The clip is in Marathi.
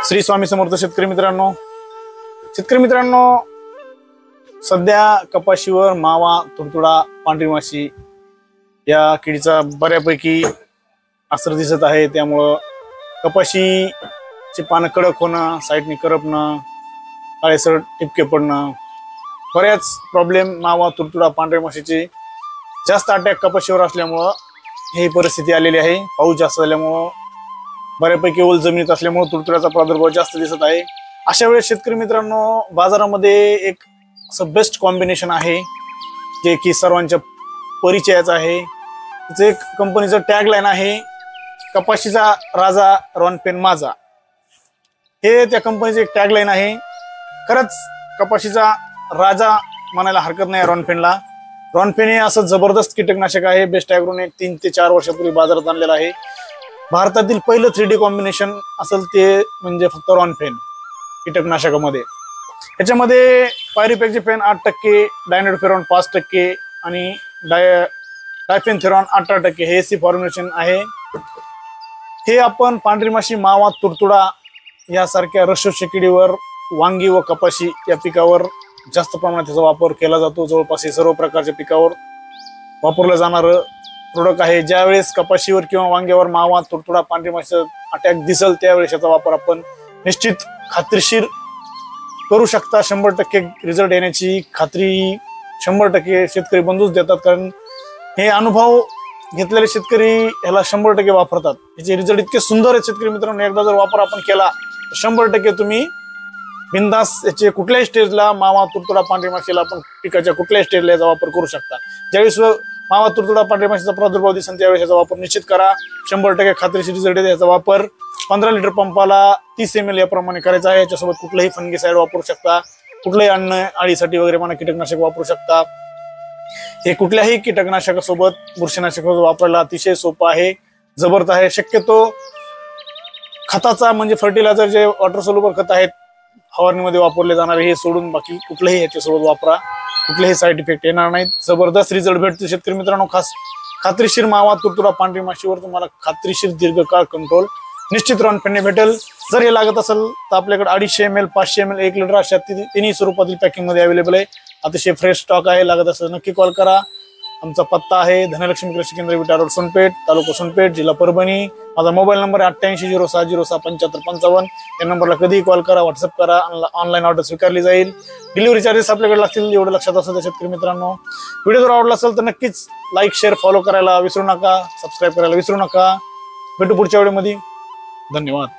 श्री स्वामी समर्थ शेतकरी मित्रांनो, सध्या कपाशीवर मावा, तुडतुडा, पांढरी माशी या किडीचा बऱ्यापैकी असर दिसत आहे। त्यामुळे कपाशीची पानं कडक होणं, साईडने करपणं, काळेसर टिपके पडणं, बऱ्याच प्रॉब्लेम मावा, तुडतुडा, पांढऱ्या माशीचे जास्त अटॅक कपाशीवर असल्यामुळे ही परिस्थिती आलेली आहे। पाऊस जास्त झाल्यामुळे बऱ्यापैकी ओल जमिनीत असल्यामुळे तुडतुड्याचा प्रादुर्भाव जास्त दिसत आहे। अशा वेळेस शेतकरी मित्रांनो, बाजारामध्ये एक असं बेस्ट कॉम्बिनेशन आहे जे की सर्वांच्या परिचयाचं आहे। त्याचं एक कंपनीचं टॅगलाईन आहे, कपाशीचा राजा रॉनफेन माझा। हे त्या कंपनीचं एक टॅगलाईन आहे। खरंच कपाशीचा राजा म्हणायला हरकत नाही रॉनफेनला। रॉनफेन हे असं जबरदस्त कीटकनाशक आहे। बेस्ट ॲग्रोने 3 ते 4 वर्षापूर्वी बाजारात आणलेलं आहे। भारतातील पहिलं 3D कॉम्बिनेशन असेल ते म्हणजे फक्त रॉनफेन कीटकनाशकामध्ये। याच्यामध्ये पायरिपेक्झिफेन 8%, डायनोडफेरॉन 5% आणि डायफेनथेरॉन 18% हे सी फॉर्म्युलेशन आहे। हे आपण पांढरी माशी, मावा, तुडतुडा यासारख्या रसशोषक किडीवर, वांगी व कपाशी या पिकावर जास्त प्रमाणात त्याचा वापर केला जातो। जवळपास सर्व प्रकारच्या पिकावर वापरलं जाणारं प्रोडक्ट आहे। ज्यावेळेस कपाशीवर किंवा वांग्यावर मावा, तुडतुडा, पांढरी माशी अटॅक दिसल त्यावेळेस याचा वापर आपण निश्चित खात्रीशीर करू शकता। 100% रिझल्ट येण्याची खात्री 100% शेतकरी बंधूच देतात, कारण हे अनुभव घेतलेले शेतकरी ह्याला 100% वापरतात। याचे रिझल्ट इतके सुंदर आहेत शेतकरी मित्रांनो, एकदा जर वापर आपण केला तर 100% तुम्ही बिंदास याचे कुठल्याही स्टेजला मावा, तुडतुडा, पांढरी माशीला आपण पिकाच्या कुठल्याही स्टेजला याचा वापर करू शकता। ज्यावेळेस मावा, तुडतुडा, पांढरी माशीचा प्रादुर्भाव दिसेल त्यावेळेस याचा वापर निश्चित करा। 100% खात्रीशीर रिझल्ट येते। याचा वापर 15 लिटर पंपाला 30 ml याप्रमाणे करायचा आहे। याच्यासोबत कुठलंही फंगीसाइड वापरू शकता, कुठलंही अन्न अळीसाठी वगैरे म्हणा कीटकनाशक वापरू शकता। हे कुठल्याही कीटकनाशकासोबत, बुरशीनाशकासोबत वापरायला अतिशय सोपं आहे, जबरदस्त आहे। शक्यतो खताचा म्हणजे फर्टिलायझर जे वॉटर सोल्युबल खत आहेत फवारणीमध्ये वापरले जाणारे हे सोडून बाकी कुठलेही याच्यासोबत वापरा, कुठलेही साईड इफेक्ट येणार नाहीत। जबरदस्त रिझल्ट भेटतो शेतकरी मित्रांनो। खात्रीशीर मावा, तुडतुडा, पांढरी माशीवर तुम्हाला खात्रीशीर दीर्घकाळ कंट्रोल निश्चित रॉनफेनने भेटेल। जर हे लागत असेल तर आपल्याकडे 250 ml, 500 ml, 1 लिटर अशा तिन्ही स्वरूपातील पॅकिंग मध्ये अवेलेबल आहे। अतिशय फ्रेश स्टॉक आहे। लागत असेल नक्की कॉल करा। आमचा पत्ता आहे धनलक्ष्मी कृषी केंद्र, विटा रोड, सोनपेठ, तालुका सोनपेठ, जिल्हा परभणी। माझा मोबाईल नंबर आहे 8806067555। या नंबरला कधीही कॉल करा, व्हॉट्सअप करा, ऑनलाईन ऑर्डर स्वीकारली जाईल। डिलिव्हरी चार्जेस आपल्याकडे लागतील एवढं लक्षात असू द्या शेतकरी मित्रांनो। व्हिडिओ जर आवडला असेल तर नक्कीच लाईक, शेअर, फॉलो करायला विसरू नका, सबस्क्राईब करायला विसरू नका। भेटू पुढच्या व्हिडिओमध्ये। धन्यवाद।